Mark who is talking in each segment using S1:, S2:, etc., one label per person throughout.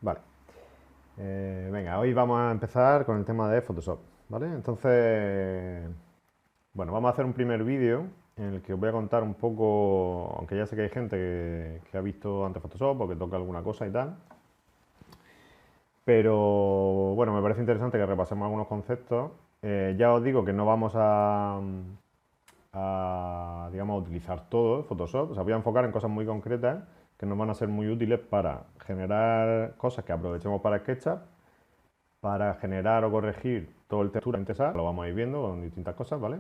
S1: Vale. Venga, hoy vamos a empezar con el tema de Photoshop, ¿vale? Entonces, bueno, vamos a hacer un primer vídeo en el que os voy a contar un poco, aunque ya sé que hay gente que ha visto antes Photoshop o que toca alguna cosa y tal, pero bueno, me parece interesante que repasemos algunos conceptos. Ya os digo que no vamos digamos, a utilizar todo Photoshop, o sea, voy a enfocar en cosas muy concretas que nos van a ser muy útiles para generar cosas que aprovechemos para SketchUp, para generar o corregir todo el textura en Tessar, lo vamos a ir viendo con distintas cosas, ¿vale?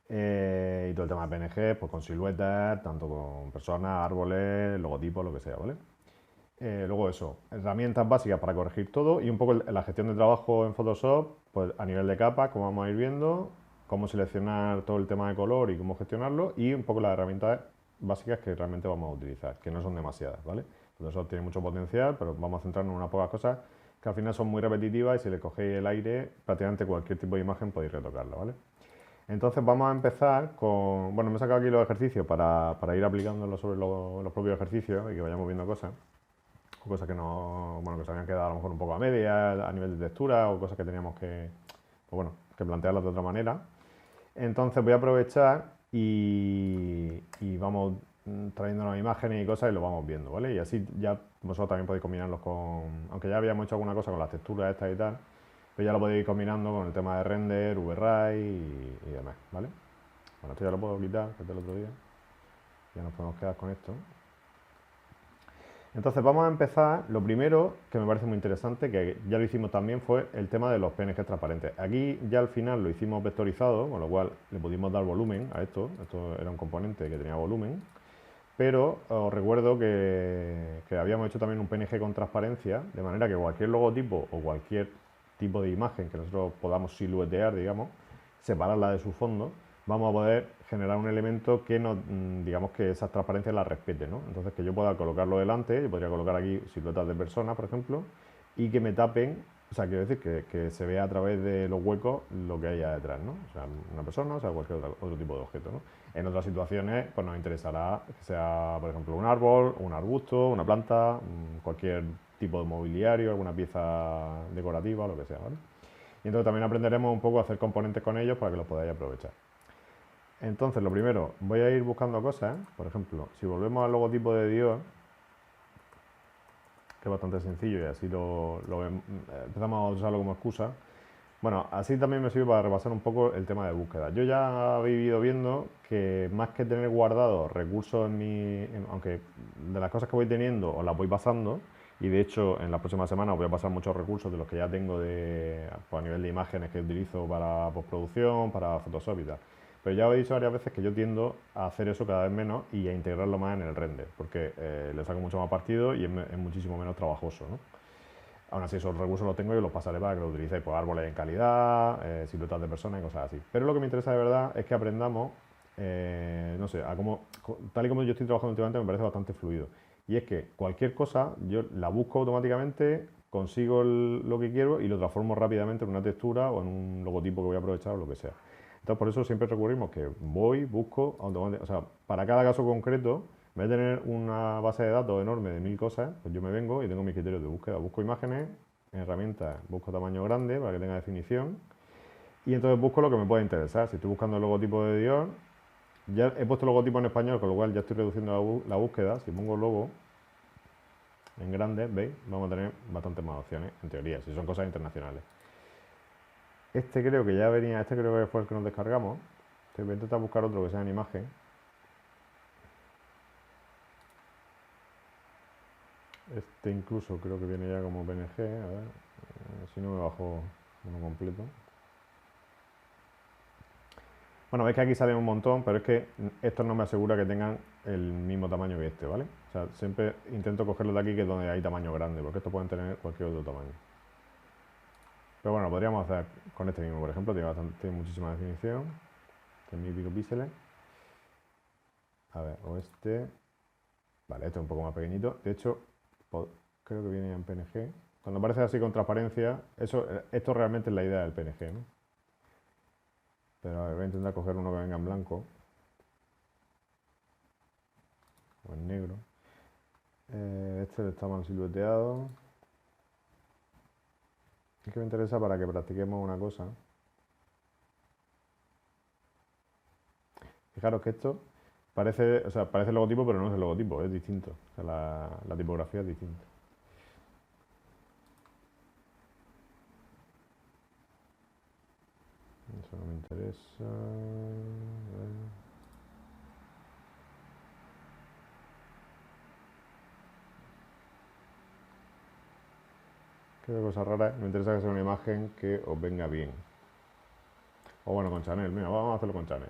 S1: Y todo el tema de PNG, pues con siluetas, tanto con personas, árboles, logotipos, lo que sea, ¿vale? Luego eso, herramientas básicas para corregir todo y un poco la gestión de trabajo en Photoshop, pues a nivel de capa, como vamos a ir viendo, cómo seleccionar todo el tema de color y cómo gestionarlo y un poco las herramientas básicas que realmente vamos a utilizar, que no son demasiadas, ¿vale? Photoshop tiene mucho potencial, pero vamos a centrarnos en unas pocas cosas que al final son muy repetitivas y si le cogéis el aire, prácticamente cualquier tipo de imagen podéis retocarla, ¿vale? Entonces vamos a empezar con, bueno, me he sacado aquí los ejercicios para ir aplicándolos sobre los propios ejercicios y que vayamos viendo cosas o cosas que no, bueno, que se habían quedado a lo mejor un poco a media a nivel de textura o cosas que teníamos que, pues bueno, que plantearlas de otra manera. Entonces voy a aprovechar y vamos trayendo las imágenes y cosas y lo vamos viendo, ¿vale? Y así ya vosotros también podéis combinarlos con, aunque ya habíamos hecho alguna cosa con las texturas estas y tal, pero ya lo podéis ir combinando con el tema de render, VRAI y demás, ¿vale? Bueno, esto ya lo puedo quitar, que es del otro día. Ya nos podemos quedar con esto. Entonces vamos a empezar, lo primero que me parece muy interesante, que ya lo hicimos también, fue el tema de los PNG transparentes. Aquí ya al final lo hicimos vectorizado, con lo cual le pudimos dar volumen a esto era un componente que tenía volumen, pero os recuerdo que habíamos hecho también un PNG con transparencia, de manera que cualquier logotipo o cualquier tipo de imagen que nosotros podamos siluetear, digamos, separarla de su fondo, vamos a poder generar un elemento que nos, digamos que esas transparencias las respete, ¿no? Entonces que yo pueda colocarlo delante, yo podría colocar aquí siluetas de personas, por ejemplo, y que me tapen, o sea, quiero decir que se vea a través de los huecos lo que haya detrás, ¿no? O sea, una persona, o sea, cualquier otro tipo de objeto, ¿no? En otras situaciones, pues nos interesará que sea, por ejemplo, un árbol, un arbusto, una planta, cualquier tipo de mobiliario, alguna pieza decorativa, lo que sea, ¿vale? Y entonces también aprenderemos un poco a hacer componentes con ellos para que los podáis aprovechar. Entonces, lo primero, voy a ir buscando cosas, por ejemplo, si volvemos al logotipo de Dios, que es bastante sencillo y así empezamos a usarlo como excusa. Bueno, así también me sirve para repasar un poco el tema de búsqueda. Yo ya he ido viendo que más que tener guardados recursos aunque de las cosas que voy teniendo os las voy pasando, y de hecho en las próximas semanas os voy a pasar muchos recursos de los que ya tengo pues, a nivel de imágenes que utilizo para postproducción, para Photoshop y tal. Pero ya os he dicho varias veces que yo tiendo a hacer eso cada vez menos y a integrarlo más en el render, porque le saco mucho más partido y es muchísimo menos trabajoso, ¿no? Aún así, esos recursos los tengo y los pasaré para que los utilicéis, por árboles en calidad, siluetas de personas y cosas así. Pero lo que me interesa de verdad es que aprendamos, no sé, tal y como yo estoy trabajando últimamente me parece bastante fluido. Y es que cualquier cosa yo la busco automáticamente, consigo lo que quiero y lo transformo rápidamente en una textura o en un logotipo que voy a aprovechar o lo que sea. Entonces, por eso siempre recurrimos que busco, o sea, para cada caso concreto, en vez de tener una base de datos enorme de 1000 cosas, pues yo me vengo y tengo mis criterios de búsqueda. Busco imágenes, en herramientas, busco tamaño grande para que tenga definición y entonces busco lo que me pueda interesar. Si estoy buscando el logotipo de Dior, ya he puesto logotipo en español, con lo cual ya estoy reduciendo la búsqueda. Si pongo logo en grande, ¿veis? Vamos a tener bastantes más opciones, en teoría, si son cosas internacionales. Este creo que fue el que nos descargamos. Voy a intentar buscar otro que sea en imagen. Este incluso creo que viene ya como PNG, a ver, si no me bajo uno completo. Bueno, veis que aquí sale un montón, pero es que esto no me asegura que tengan el mismo tamaño que este, ¿vale? O sea, siempre intento cogerlo de aquí, que es donde hay tamaño grande, porque estos pueden tener cualquier otro tamaño. Pero bueno, podríamos hacer con este mismo, por ejemplo, tiene muchísima definición, 1000 y pico píxeles. A ver, o este. Vale, este es un poco más pequeñito. De hecho, creo que viene en PNG. Cuando aparece así con transparencia, esto realmente es la idea del PNG, ¿no? Pero a ver, voy a intentar coger uno que venga en blanco o en negro. Este está mal silueteado. Es que me interesa para que practiquemos una cosa. Fijaros que esto parece, o sea, parece el logotipo, pero no es el logotipo, es distinto. O sea, la tipografía es distinta. Eso no me interesa. Qué cosa rara. Me interesa que sea una imagen que os venga bien. O bueno, con Chanel. Mira, vamos a hacerlo con Chanel.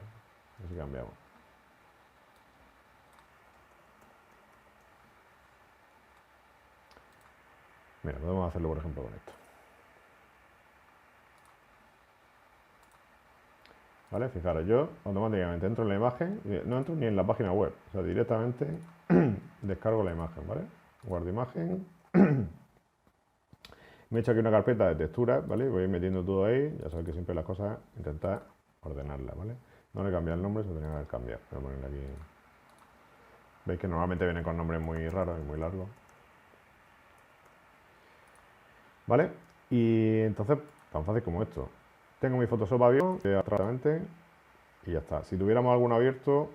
S1: Así cambiamos. Mira, podemos hacerlo por ejemplo con esto. ¿Vale? Fijaros, yo automáticamente entro en la imagen, no entro ni en la página web, o sea, directamente descargo la imagen, ¿vale? Guardo imagen, me he hecho aquí una carpeta de texturas, ¿vale? Voy metiendo todo ahí, ya sabéis que siempre las cosas intentar ordenarlas, ¿vale? No le cambia el nombre, se lo tenía que haber cambiado. Voy a ponerle aquí. Veis que normalmente vienen con nombres muy raros y muy largos. ¿Vale? Y entonces, tan fácil como esto. Tengo mi Photoshop abierto, abstractamente, y ya está. Si tuviéramos alguno abierto,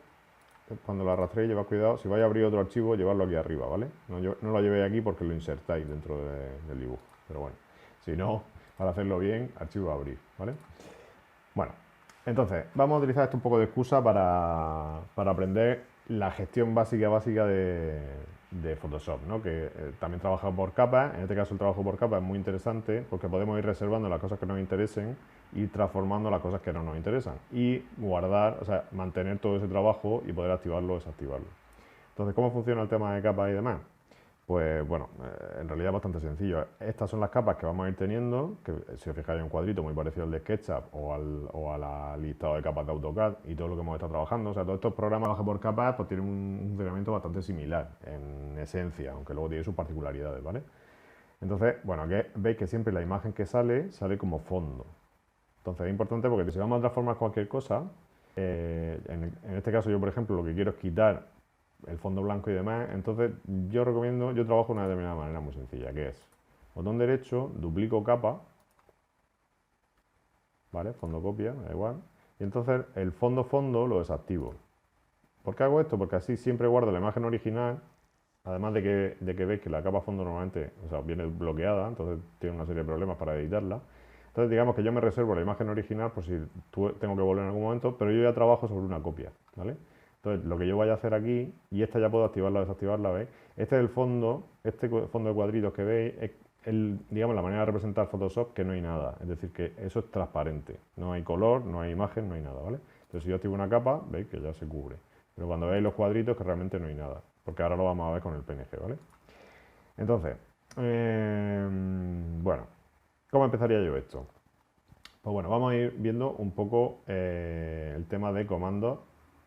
S1: cuando lo arrastréis, llevad cuidado. Si vais a abrir otro archivo, llevarlo aquí arriba, ¿vale? No, no lo llevéis aquí porque lo insertáis dentro del dibujo. Pero bueno, si no, para hacerlo bien, archivo a abrir, ¿vale? Bueno, entonces, vamos a utilizar esto un poco de excusa para aprender la gestión básica de Photoshop, ¿no? Que también trabaja por capas. En este caso, el trabajo por capas es muy interesante porque podemos ir reservando las cosas que nos interesen y transformando las cosas que no nos interesan y guardar, o sea, mantener todo ese trabajo y poder activarlo o desactivarlo. Entonces, ¿cómo funciona el tema de capas y demás? Pues bueno, en realidad es bastante sencillo. Estas son las capas que vamos a ir teniendo, que si os fijáis hay un cuadrito muy parecido al de SketchUp o a la listado de capas de AutoCAD y todo lo que hemos estado trabajando. O sea, todos estos programas bajo por capas pues tienen un funcionamiento bastante similar en esencia, aunque luego tiene sus particularidades, ¿vale? Entonces, bueno, aquí veis que siempre la imagen que sale como fondo. Entonces es importante porque si vamos a transformar cualquier cosa, en este caso yo por ejemplo lo que quiero es quitar el fondo blanco y demás, entonces yo recomiendo, yo trabajo de una determinada manera muy sencilla, que es botón derecho, duplico capa, ¿vale? Fondo copia, da igual, y entonces el fondo lo desactivo. ¿Por qué hago esto? Porque así siempre guardo la imagen original, además de que veis que la capa fondo normalmente, o sea, viene bloqueada, entonces tiene una serie de problemas para editarla. Entonces digamos que yo me reservo la imagen original por si tengo que volver en algún momento, pero yo ya trabajo sobre una copia, ¿vale? Entonces lo que yo vaya a hacer aquí, y esta ya puedo activarla o desactivarla, ¿veis? Este es el fondo, este fondo de cuadritos que veis, es digamos, la manera de representar Photoshop que no hay nada, es decir, que eso es transparente, no hay color, no hay imagen, no hay nada, ¿vale? Entonces si yo activo una capa, veis que ya se cubre, pero cuando veis los cuadritos que realmente no hay nada, porque ahora lo vamos a ver con el PNG, ¿vale? Entonces, bueno, ¿cómo empezaría yo esto? Pues bueno, vamos a ir viendo un poco el tema de comandos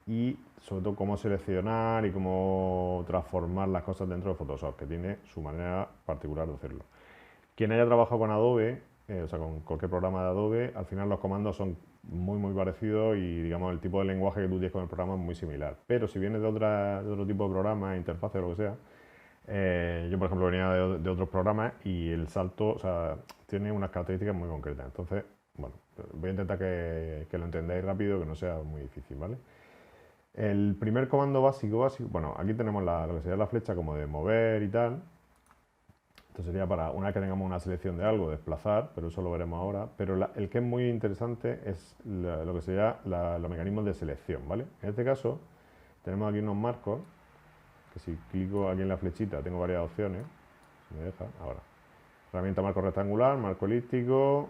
S1: y sobre todo cómo seleccionar y cómo transformar las cosas dentro de Photoshop, que tiene su manera particular de hacerlo. Quien haya trabajado con Adobe, o sea, con cualquier programa de Adobe, al final los comandos son muy parecidos y digamos el tipo de lenguaje que tú tienes con el programa es muy similar. Pero si vienes de otro tipo de programa, interfaz o lo que sea, yo por ejemplo venía de otros programas y el salto, o sea, tiene unas características muy concretas. Entonces, bueno, voy a intentar que lo entendáis rápido, que no sea muy difícil, ¿vale? El primer comando básico, bueno, aquí tenemos lo que sería la flecha como de mover y tal. Esto sería para, una vez que tengamos una selección de algo, desplazar, pero eso lo veremos ahora. Pero el que es muy interesante es lo que sería los mecanismos de selección, ¿vale? En este caso, tenemos aquí unos marcos, que si clico aquí en la flechita tengo varias opciones, si me deja, ahora. Herramienta marco rectangular, marco elíptico,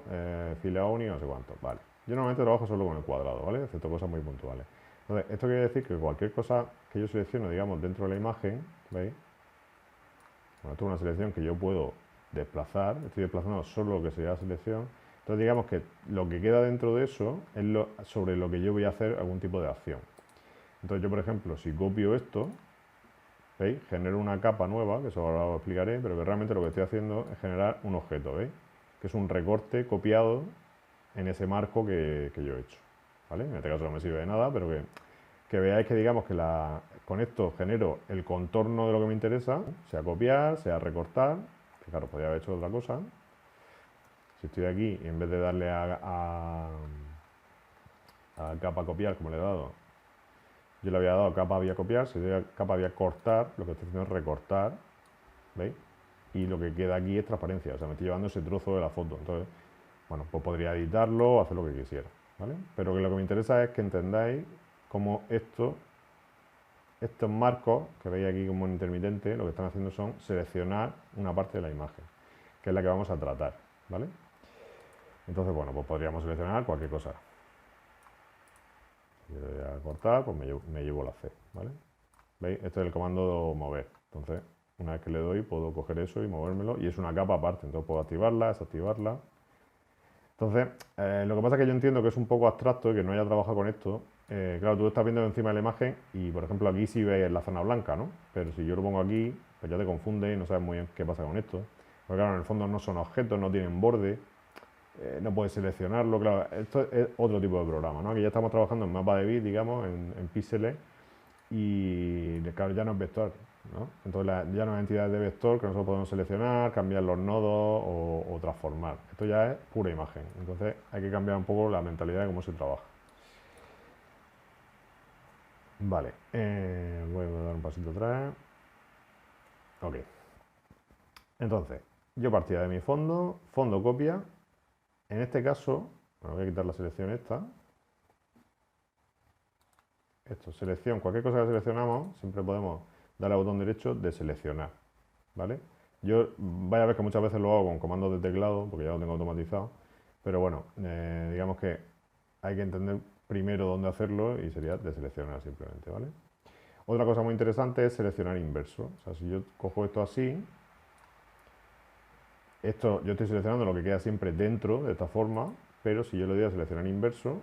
S1: fila única, no sé cuánto, vale. Yo normalmente trabajo solo con el cuadrado, ¿vale? Excepto cosas muy puntuales. Entonces, esto quiere decir que cualquier cosa que yo seleccione, digamos, dentro de la imagen, ¿veis? Bueno, esto es una selección que yo puedo desplazar, estoy desplazando solo lo que sería la selección. Entonces, digamos que lo que queda dentro de eso es sobre lo que yo voy a hacer algún tipo de acción. Entonces, yo, por ejemplo, si copio esto, ¿veis? Genero una capa nueva, que eso ahora lo explicaré, pero que realmente lo que estoy haciendo es generar un objeto, ¿veis? Que es un recorte copiado en ese marco que yo he hecho, ¿vale? En este caso no me sirve de nada, pero que veáis que digamos que con esto genero el contorno de lo que me interesa, sea copiar, sea recortar, que claro, podría haber hecho otra cosa. Si estoy aquí y en vez de darle a capa copiar, como le he dado, yo le había dado capa vía copiar, si doy a capa vía cortar, lo que estoy haciendo es recortar, ¿veis? Y lo que queda aquí es transparencia, o sea, me estoy llevando ese trozo de la foto. Entonces, bueno, pues podría editarlo o hacer lo que quisiera, ¿vale? Pero que lo que me interesa es que entendáis cómo estos marcos que veis aquí como intermitente, lo que están haciendo son seleccionar una parte de la imagen, que es la que vamos a tratar, ¿vale? Entonces, bueno, pues podríamos seleccionar cualquier cosa. Si le doy a cortar, pues me llevo la C, ¿vale? ¿Veis? Este es el comando mover. Entonces, una vez que le doy, puedo coger eso y movérmelo. Y es una capa aparte, entonces puedo activarla, desactivarla. Entonces, lo que pasa es que yo entiendo que es un poco abstracto y que no haya trabajado con esto. Claro, tú estás viendo encima de la imagen y, por ejemplo, aquí sí ves la zona blanca, ¿no? Pero si yo lo pongo aquí, pues ya te confunde y no sabes muy bien qué pasa con esto. Porque claro, en el fondo no son objetos, no tienen borde. No puedes seleccionarlo, claro, esto es otro tipo de programa, ¿no? Aquí ya estamos trabajando en mapa de bit, digamos, en píxeles, y claro, ya no es vector, ¿no? Entonces ya no es entidades de vector que nosotros podemos seleccionar, cambiar los nodos o transformar. Esto ya es pura imagen, entonces hay que cambiar un poco la mentalidad de cómo se trabaja. Vale, voy a dar un pasito atrás. Ok. Entonces, yo partía de mi fondo copia. En este caso, bueno, voy a quitar la selección esta. Esto, selección, cualquier cosa que seleccionamos, siempre podemos darle al botón derecho de seleccionar, ¿vale? Yo, vaya a ver que muchas veces lo hago con comandos de teclado, porque ya lo tengo automatizado, pero bueno, digamos que hay que entender primero dónde hacerlo y sería de seleccionar simplemente, ¿vale? Otra cosa muy interesante es seleccionar inverso, o sea, si yo cojo esto así, esto yo estoy seleccionando lo que queda siempre dentro de esta forma, pero si yo le doy a seleccionar inverso,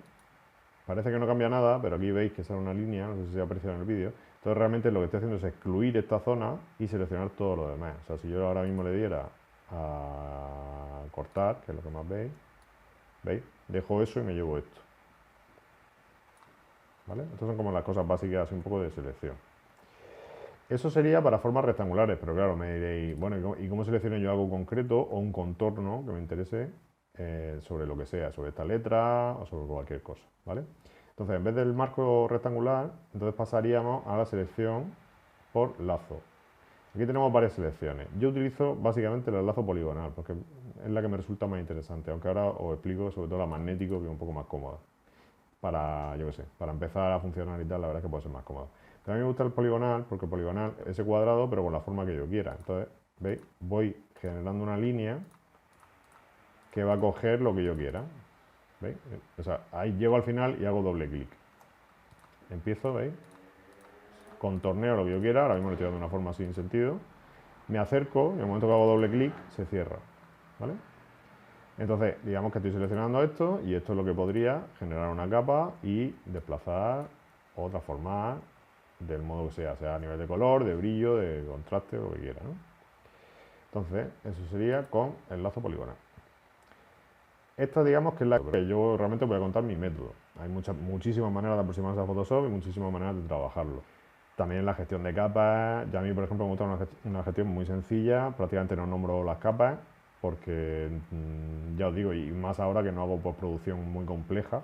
S1: parece que no cambia nada, pero aquí veis que sale una línea, no sé si se aprecia en el vídeo. Entonces realmente lo que estoy haciendo es excluir esta zona y seleccionar todo lo demás. O sea, si yo ahora mismo le diera a cortar, que es lo que más veis, ¿veis? Dejo eso y me llevo esto. ¿Vale? Estas son como las cosas básicas, así un poco de selección. Eso sería para formas rectangulares, pero claro, me diréis, bueno, ¿y cómo selecciono yo algo concreto o un contorno que me interese sobre lo que sea, sobre esta letra o sobre cualquier cosa, ¿vale? Entonces, en vez del marco rectangular, entonces pasaríamos a la selección por lazo. Aquí tenemos varias selecciones. Yo utilizo básicamente el lazo poligonal, porque es la que me resulta más interesante, aunque ahora os explico sobre todo la magnético, que es un poco más cómoda. Para, yo qué sé, para empezar a funcionar y tal, la verdad es que puede ser más cómodo. Pero a mí me gusta el poligonal, porque el poligonal es ese cuadrado, pero con la forma que yo quiera. Entonces, ¿veis? Voy generando una línea que va a coger lo que yo quiera. ¿Veis? O sea, ahí llego al final y hago doble clic. Empiezo, ¿veis? Contorneo lo que yo quiera, ahora mismo lo estoy dando de una forma sin sentido. Me acerco y en el momento que hago doble clic se cierra. ¿Vale? Entonces, digamos que estoy seleccionando esto y esto es lo que podría generar una capa y desplazar o transformar del modo que sea a nivel de color, de brillo, de contraste o lo que quiera, ¿no? Entonces, eso sería con el lazo poligonal. Esta, digamos, que es la que yo realmente voy a contar mi método. Hay muchísimas maneras de aproximarse a Photoshop y muchísimas maneras de trabajarlo. También la gestión de capas. Ya a mí, por ejemplo, me gusta una gestión muy sencilla. Prácticamente no nombro las capas porque, ya os digo, y más ahora que no hago postproducción muy compleja.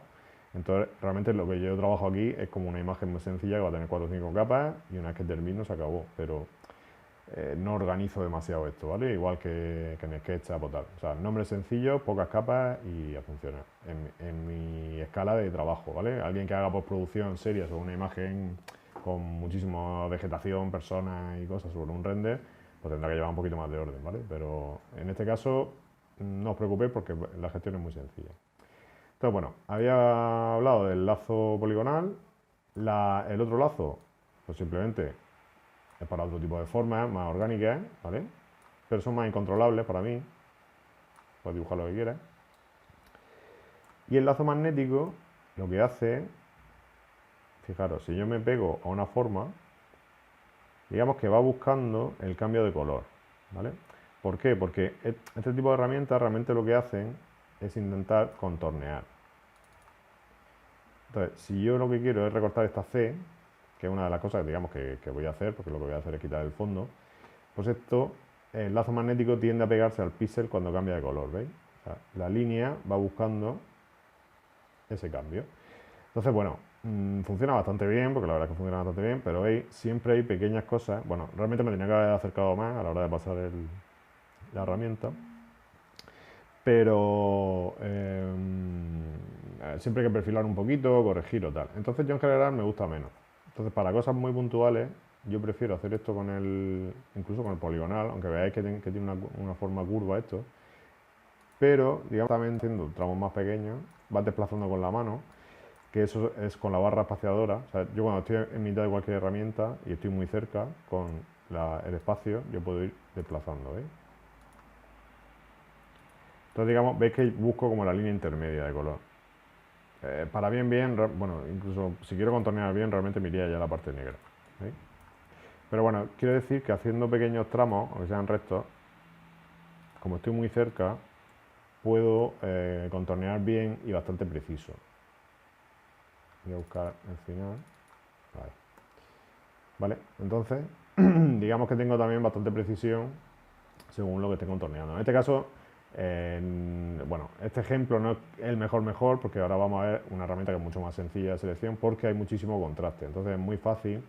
S1: Entonces, realmente lo que yo trabajo aquí es como una imagen muy sencilla que va a tener 4 o 5 capas y una vez que termino se acabó. Pero no organizo demasiado esto, ¿vale? Igual que en SketchUp o tal. O sea, nombres sencillos, pocas capas y a funcionar. En mi escala de trabajo, ¿vale? Alguien que haga postproducción seria sobre una imagen con muchísima vegetación, personas y cosas sobre un render, pues tendrá que llevar un poquito más de orden, ¿vale? Pero en este caso, no os preocupéis porque la gestión es muy sencilla. Entonces, bueno, había hablado del lazo poligonal. El otro lazo, pues simplemente es para otro tipo de formas, más orgánicas, ¿vale? Pero son más incontrolables para mí. Puedes dibujar lo que quieras. Y el lazo magnético lo que hace, fijaros, si yo me pego a una forma, digamos que va buscando el cambio de color, ¿vale? ¿Por qué? Porque este tipo de herramientas realmente lo que hacen es intentar contornear. Entonces, si yo lo que quiero es recortar esta C, que es una de las cosas, digamos, que voy a hacer, porque lo que voy a hacer es quitar el fondo, pues esto, el lazo magnético tiende a pegarse al píxel cuando cambia de color, ¿veis? O sea, la línea va buscando ese cambio. Entonces, bueno, funciona bastante bien, porque la verdad es que funciona bastante bien, pero siempre hay pequeñas cosas. Bueno, realmente me tenía que haber acercado más a la hora de pasar la herramienta, pero siempre hay que perfilar un poquito, corregir o tal. Entonces yo en general me gusta menos. Entonces para cosas muy puntuales yo prefiero hacer esto incluso con el poligonal, aunque veáis que tiene una forma curva esto, pero digamos también haciendo tramos más pequeños, vas desplazando con la mano, que eso es con la barra espaciadora. O sea, yo cuando estoy en mitad de cualquier herramienta y estoy muy cerca con el espacio, yo puedo ir desplazando, ¿veis? Entonces, digamos, veis que busco como la línea intermedia de color. Para bien, bueno, incluso si quiero contornear bien, realmente me iría ya a la parte negra. ¿Veis? Pero bueno, quiero decir que haciendo pequeños tramos, aunque sean rectos, como estoy muy cerca, puedo contornear bien y bastante preciso. Voy a buscar el final. Vale, entonces, digamos que tengo también bastante precisión según lo que esté contorneando. En este caso, bueno, este ejemplo no es el mejor, porque ahora vamos a ver una herramienta que es mucho más sencilla de selección, porque hay muchísimo contraste. Entonces es muy fácil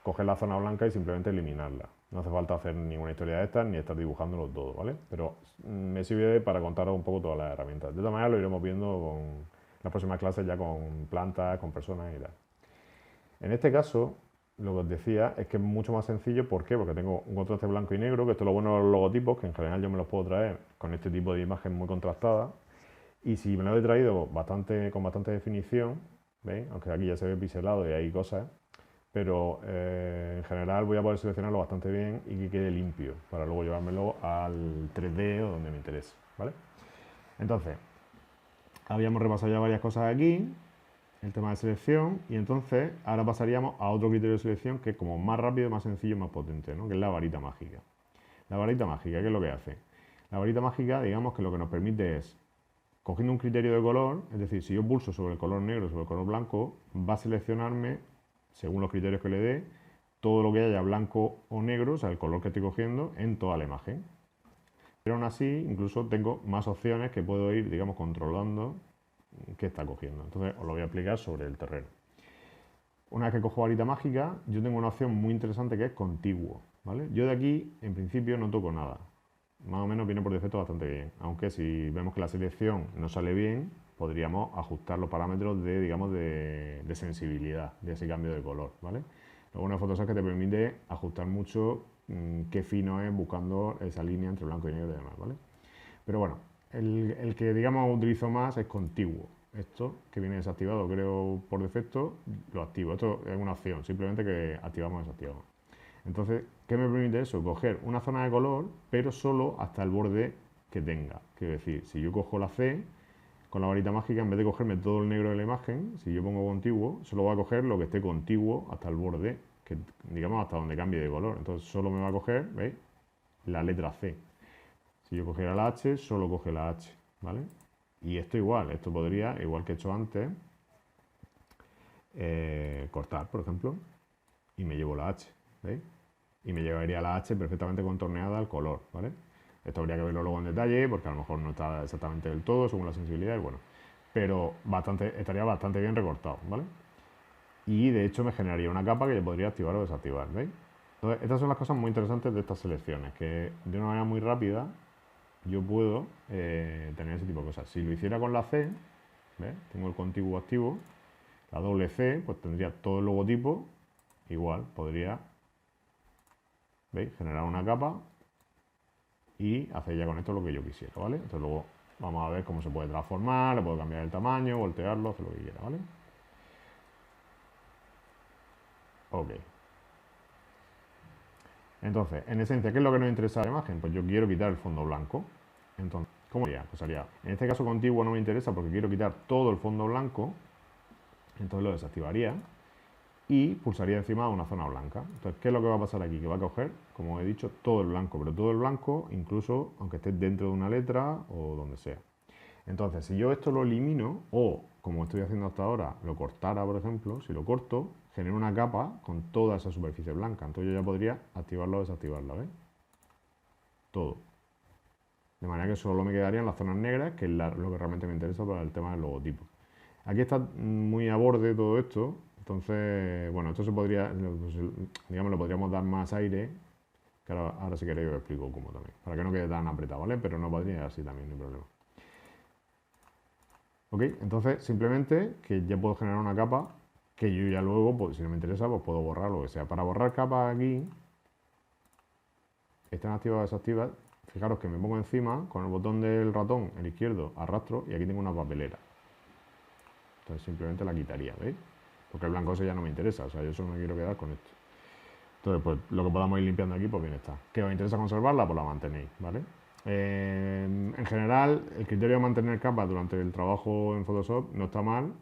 S1: coger la zona blanca y simplemente eliminarla. No hace falta hacer ninguna historia de estas ni estar dibujándolo todo, ¿vale? Pero me sirve para contaros un poco todas las herramientas. De todas maneras lo iremos viendo con las próximas clases, ya con plantas, con personas y tal. En este caso, lo que os decía es que es mucho más sencillo. ¿Por qué? Porque tengo un contraste blanco y negro, que esto es lo bueno de los logotipos, que en general yo me los puedo traer con este tipo de imagen muy contrastada. Y si me lo he traído con bastante definición, ¿veis? Aunque aquí ya se ve pixelado y hay cosas, pero en general voy a poder seleccionarlo bastante bien y que quede limpio para luego llevármelo al 3D o donde me interese, ¿vale? Entonces, habíamos repasado ya varias cosas aquí, el tema de selección, y entonces ahora pasaríamos a otro criterio de selección que es como más rápido, más sencillo, más potente, ¿no? Que es la varita mágica. La varita mágica, ¿qué es lo que hace? La varita mágica, digamos que lo que nos permite es, cogiendo un criterio de color, es decir, si yo pulso sobre el color negro, sobre el color blanco, va a seleccionarme, según los criterios que le dé, todo lo que haya blanco o negro, o sea, el color que estoy cogiendo, en toda la imagen. Pero aún así, incluso tengo más opciones que puedo ir, digamos, controlando qué está cogiendo. Entonces, os lo voy a explicar sobre el terreno. Una vez que cojo varita mágica, yo tengo una opción muy interesante que es contiguo, ¿vale? Yo de aquí, en principio, no toco nada. Más o menos viene por defecto bastante bien. Aunque si vemos que la selección no sale bien, podríamos ajustar los parámetros de, digamos, de sensibilidad de ese cambio de color, ¿vale? Lo bueno de Photoshop es que te permite ajustar mucho qué fino es buscando esa línea entre blanco y negro y demás, ¿vale? Pero bueno, el que digamos utilizo más es contiguo. Esto que viene desactivado, creo por defecto, lo activo. Esto es una opción, simplemente que activamos o desactivamos. Entonces, ¿qué me permite eso? Coger una zona de color, pero solo hasta el borde que tenga. Quiero decir, si yo cojo la C con la varita mágica, en vez de cogerme todo el negro de la imagen, si yo pongo contiguo, solo va a coger lo que esté contiguo hasta el borde, que digamos hasta donde cambie de color. Entonces solo me va a coger, ¿veis? La letra C. Si yo cogiera la H, solo coge la H, ¿vale? Y esto igual, esto podría, igual que he hecho antes, cortar, por ejemplo, y me llevo la H, ¿veis? Y me llevaría la H perfectamente contorneada al color, ¿vale? Esto habría que verlo luego en detalle, porque a lo mejor no está exactamente del todo, según la sensibilidad, y bueno, pero estaría bastante bien recortado, ¿vale? Y de hecho me generaría una capa que yo podría activar o desactivar, ¿veis? Entonces, estas son las cosas muy interesantes de estas selecciones, que de una manera muy rápida yo puedo tener ese tipo de cosas. Si lo hiciera con la C, ¿ves? Tengo el contiguo activo, la doble C, pues tendría todo el logotipo, igual, podría, ¿veis? Generar una capa y hacer ya con esto lo que yo quisiera, ¿vale? Entonces luego vamos a ver cómo se puede transformar, le puedo cambiar el tamaño, voltearlo, hacer lo que quiera, ¿vale? Ok. Entonces, en esencia, ¿qué es lo que nos interesa de la imagen? Pues yo quiero quitar el fondo blanco. Entonces, ¿cómo haría? Pues haría, en este caso contiguo no me interesa porque quiero quitar todo el fondo blanco, entonces lo desactivaría y pulsaría encima de una zona blanca. Entonces, ¿qué es lo que va a pasar aquí? Que va a coger, como he dicho, todo el blanco, pero todo el blanco, incluso aunque esté dentro de una letra o donde sea. Entonces, si yo esto lo elimino, o como estoy haciendo hasta ahora, lo cortara, por ejemplo, si lo corto, genero una capa con toda esa superficie blanca. Entonces yo ya podría activarlo o desactivarlo, ¿ves? Todo. De manera que solo me quedarían las zonas negras, que es lo que realmente me interesa para el tema del logotipo. Aquí está muy a borde todo esto, entonces, bueno, esto se podría, digamos, le podríamos dar más aire, que ahora si queréis os explico cómo también, para que no quede tan apretado, ¿vale? Pero no podría así también, no hay problema. Ok, entonces simplemente que ya puedo generar una capa que yo ya luego, pues, si no me interesa, pues puedo borrar lo que sea. Para borrar capas aquí, están activas o desactivas, fijaros que me pongo encima, con el botón del ratón, el izquierdo, arrastro y aquí tengo una papelera. Entonces simplemente la quitaría, ¿veis? Porque el blanco ese ya no me interesa, o sea, yo solo me quiero quedar con esto. Entonces, pues lo que podamos ir limpiando aquí, pues bien está. ¿Que os interesa conservarla? Pues la mantenéis, ¿vale? En general, el criterio de mantener capas durante el trabajo en Photoshop no está mal,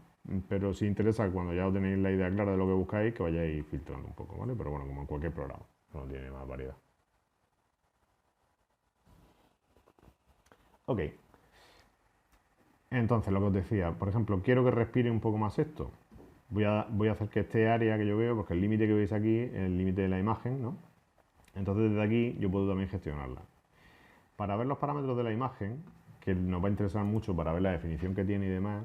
S1: pero sí interesa cuando ya tenéis la idea clara de lo que buscáis, que vayáis filtrando un poco, ¿vale? Pero bueno, como en cualquier programa, no tiene más variedad. Ok, entonces lo que os decía, por ejemplo, quiero que respire un poco más esto. Voy a hacer que este área que yo veo, porque el límite que veis aquí es el límite de la imagen, ¿no? Entonces desde aquí yo puedo también gestionarla. Para ver los parámetros de la imagen, que nos va a interesar mucho para ver la definición que tiene y demás,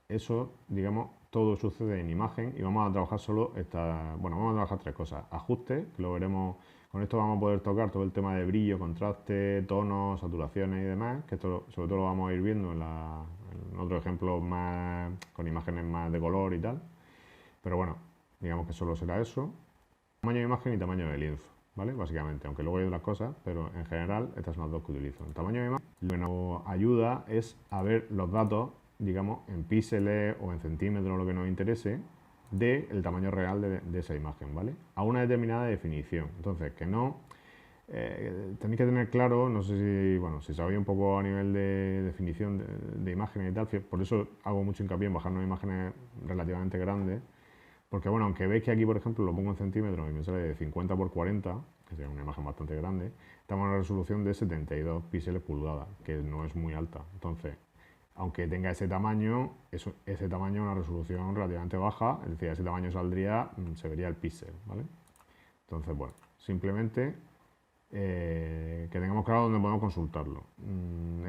S1: eso, digamos, todo sucede en imagen y vamos a trabajar solo bueno, vamos a trabajar tres cosas. Ajuste, que lo veremos, con esto vamos a poder tocar todo el tema de brillo, contraste, tonos, saturaciones y demás, que esto sobre todo lo vamos a ir viendo en otros ejemplos más, con imágenes más de color y tal. Pero bueno, digamos que solo será eso. Tamaño de imagen y tamaño de lienzo, ¿vale? Básicamente, aunque luego hay otras cosas, pero en general estas son las dos que utilizo. El tamaño de imagen lo que nos ayuda es a ver los datos, digamos, en píxeles o en centímetros, lo que nos interese, del tamaño real de esa imagen, ¿vale? A una determinada definición. Entonces, que no... tenéis que tener claro, no sé si, bueno, si sabéis un poco a nivel de definición de imágenes y tal, por eso hago mucho hincapié en bajarnos imágenes relativamente grandes, porque bueno, aunque veis que aquí, por ejemplo, lo pongo en centímetros y me sale de 50 por 40, que sería una imagen bastante grande, estamos en una resolución de 72 píxeles pulgada, que no es muy alta. Entonces, aunque tenga ese tamaño es una resolución relativamente baja, es decir, ese tamaño saldría, se vería el píxel, ¿vale? Entonces, bueno, simplemente que tengamos claro dónde podemos consultarlo.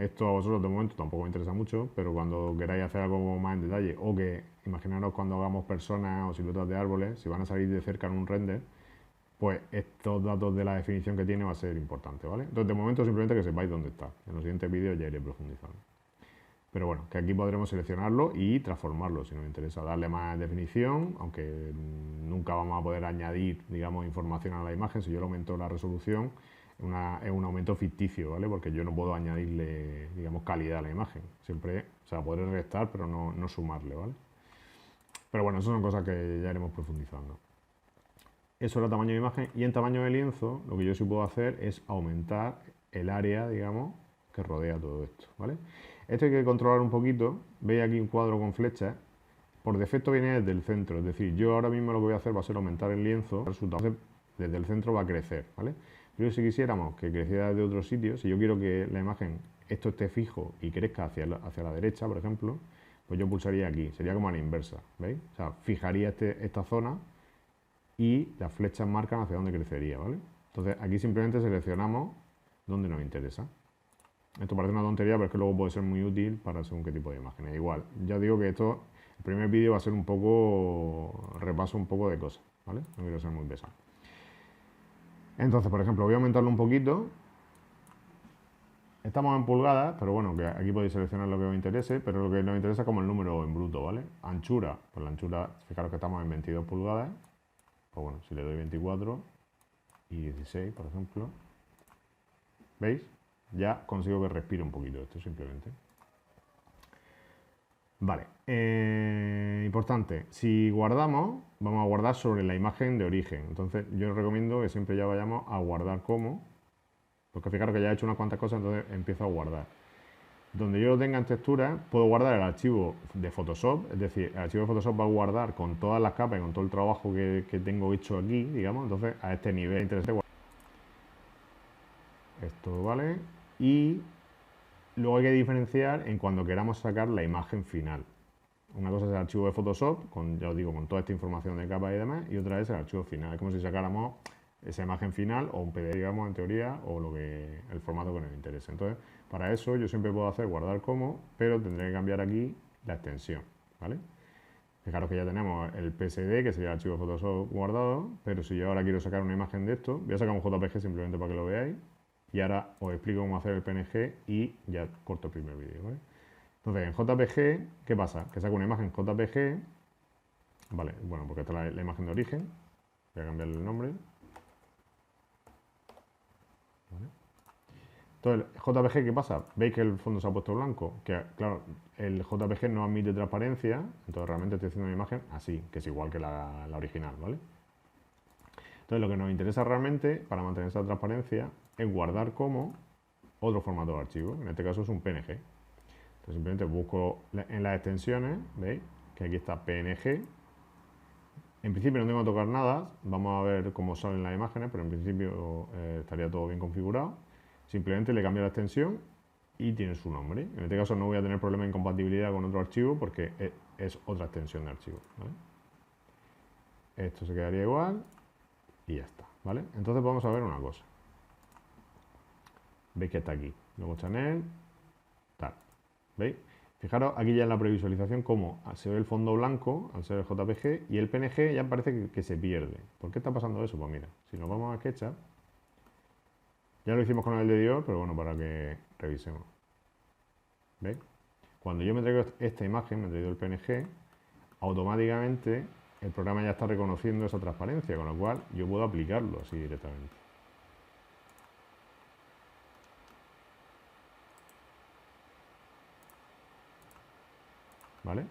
S1: Esto a vosotros de momento tampoco me interesa mucho, pero cuando queráis hacer algo más en detalle, o que imaginaros cuando hagamos personas o siluetas de árboles, si van a salir de cerca en un render, pues estos datos de la definición que tiene va a ser importante, ¿vale? Entonces de momento simplemente que sepáis dónde está. En los siguientes vídeos ya iré profundizando. Pero bueno, que aquí podremos seleccionarlo y transformarlo si nos interesa, darle más definición, aunque nunca vamos a poder añadir, digamos, información a la imagen. Si yo le aumento la resolución, es un aumento ficticio, ¿vale? Porque yo no puedo añadirle, digamos, calidad a la imagen. Siempre, o sea, podré restar, pero no sumarle, ¿vale? Pero bueno, eso son cosas que ya iremos profundizando. Eso era tamaño de imagen. Y en tamaño de lienzo, lo que yo sí puedo hacer es aumentar el área, digamos, que rodea todo esto, ¿vale? Esto hay que controlar un poquito. Veis aquí un cuadro con flechas. Por defecto viene desde el centro, es decir, yo ahora mismo lo que voy a hacer va a ser aumentar el lienzo, entonces desde el centro va a crecer, ¿vale? Pero si quisiéramos que creciera desde otro sitio, si yo quiero que la imagen, esto esté fijo y crezca hacia la derecha, por ejemplo, pues yo pulsaría aquí, sería como a la inversa, ¿veis? O sea, fijaría esta zona y las flechas marcan hacia dónde crecería, ¿vale? Entonces aquí simplemente seleccionamos dónde nos interesa. Esto parece una tontería, pero es que luego puede ser muy útil para según qué tipo de imágenes. Igual, ya digo que el primer vídeo va a ser un poco, repaso un poco de cosas, ¿vale? No quiero ser muy pesado. Entonces, por ejemplo, voy a aumentarlo un poquito. Estamos en pulgadas, pero bueno, que aquí podéis seleccionar lo que os interese, pero lo que nos interesa es como el número en bruto, ¿vale? Anchura, pues la anchura, fijaros que estamos en 22 pulgadas, pues bueno, si le doy 24 y 16, por ejemplo, ¿veis? Ya consigo que respire un poquito esto simplemente. Vale, importante, si guardamos, vamos a guardar sobre la imagen de origen. Entonces yo os recomiendo que siempre ya vayamos a guardar como, porque fijaros que ya he hecho unas cuantas cosas, entonces empiezo a guardar. Donde yo lo tenga en textura, puedo guardar el archivo de Photoshop, es decir, el archivo de Photoshop va a guardar con todas las capas y con todo el trabajo que tengo hecho aquí, digamos, entonces a este nivel interesante. Esto vale, y luego hay que diferenciar en cuando queramos sacar la imagen final. Una cosa es el archivo de Photoshop, ya os digo, con toda esta información de capa y demás, y otra es el archivo final. Es como si sacáramos esa imagen final o un PDF, digamos, en teoría, o el formato que nos interese. Entonces, para eso yo siempre puedo hacer guardar como, pero tendré que cambiar aquí la extensión, ¿vale? Fijaros que ya tenemos el PSD, que sería el archivo de Photoshop guardado, pero si yo ahora quiero sacar una imagen de esto, voy a sacar un JPG simplemente para que lo veáis, y ahora os explico cómo hacer el PNG y ya corto el primer vídeo, ¿vale? Entonces, en JPG, ¿qué pasa? Que saco una imagen JPG, vale, bueno, porque esta es la imagen de origen, voy a cambiarle el nombre, ¿vale? Entonces, JPG, ¿qué pasa? ¿Veis que el fondo se ha puesto blanco? Que, claro, el JPG no admite transparencia, entonces realmente estoy haciendo una imagen así, que es igual que la original, ¿vale? Entonces, lo que nos interesa realmente, para mantener esa transparencia, es guardar como otro formato de archivo, en este caso es un PNG. Entonces, simplemente busco en las extensiones, ¿veis? Que aquí está PNG. En principio no tengo que tocar nada, vamos a ver cómo salen las imágenes, pero en principio estaría todo bien configurado. Simplemente le cambio la extensión y tiene su nombre. En este caso no voy a tener problema de incompatibilidad con otro archivo porque es otra extensión de archivo, ¿vale? Esto se quedaría igual y ya está, ¿vale? Entonces vamos a ver una cosa. Veis que está aquí, luego Chanel, tal, ¿veis? Fijaros aquí ya en la previsualización cómo se ve el fondo blanco al ser el JPG y el PNG ya parece que se pierde. ¿Por qué está pasando eso? Pues mira, si nos vamos a SketchUp, ya lo hicimos con el de Dior, pero bueno, para que revisemos. ¿Veis? Cuando yo me traigo esta imagen, me he traído el PNG, automáticamente el programa ya está reconociendo esa transparencia, con lo cual yo puedo aplicarlo así directamente. ¿Vale?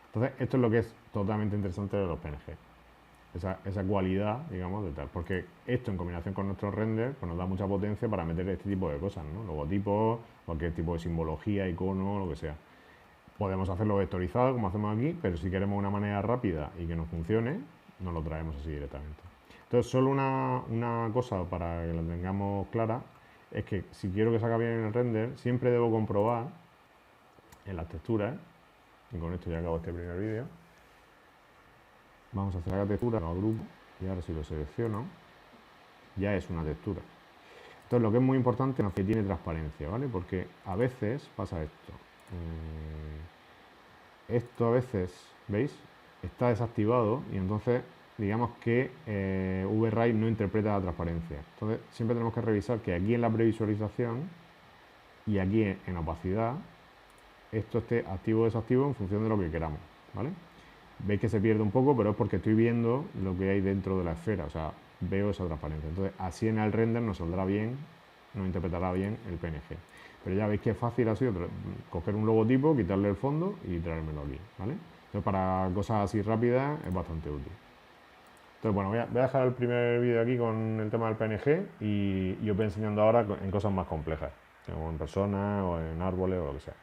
S1: Entonces, esto es lo que es totalmente interesante de los PNG. Esa cualidad, digamos, de tal. Porque esto en combinación con nuestro render pues nos da mucha potencia para meter este tipo de cosas, ¿no? Logotipos, cualquier tipo de simbología, icono, lo que sea. Podemos hacerlo vectorizado, como hacemos aquí, pero si queremos una manera rápida y que nos funcione, nos lo traemos así directamente. Entonces, solo una cosa para que la tengamos clara, es que si quiero que salga bien en el render, siempre debo comprobar en las texturas, y con esto ya acabo este primer vídeo, vamos a hacer la textura, lo agrupo, y ahora si lo selecciono, ya es una textura. Entonces lo que es muy importante es que tiene transparencia, ¿vale? Porque a veces pasa esto. Esto a veces, ¿veis? Está desactivado y entonces digamos que VRay no interpreta la transparencia. Entonces siempre tenemos que revisar que aquí en la previsualización y aquí en opacidad esto esté activo o desactivo en función de lo que queramos, ¿vale? Veis que se pierde un poco, pero es porque estoy viendo lo que hay dentro de la esfera, o sea, veo esa transparencia. Entonces, así en el render nos saldrá bien, nos interpretará bien el PNG. Pero ya veis que es fácil así coger un logotipo, quitarle el fondo y traérmelo aquí, ¿vale? Entonces, para cosas así rápidas es bastante útil. Entonces, bueno, voy a dejar el primer vídeo aquí con el tema del PNG y os voy enseñando ahora en cosas más complejas, como en personas o en árboles o lo que sea.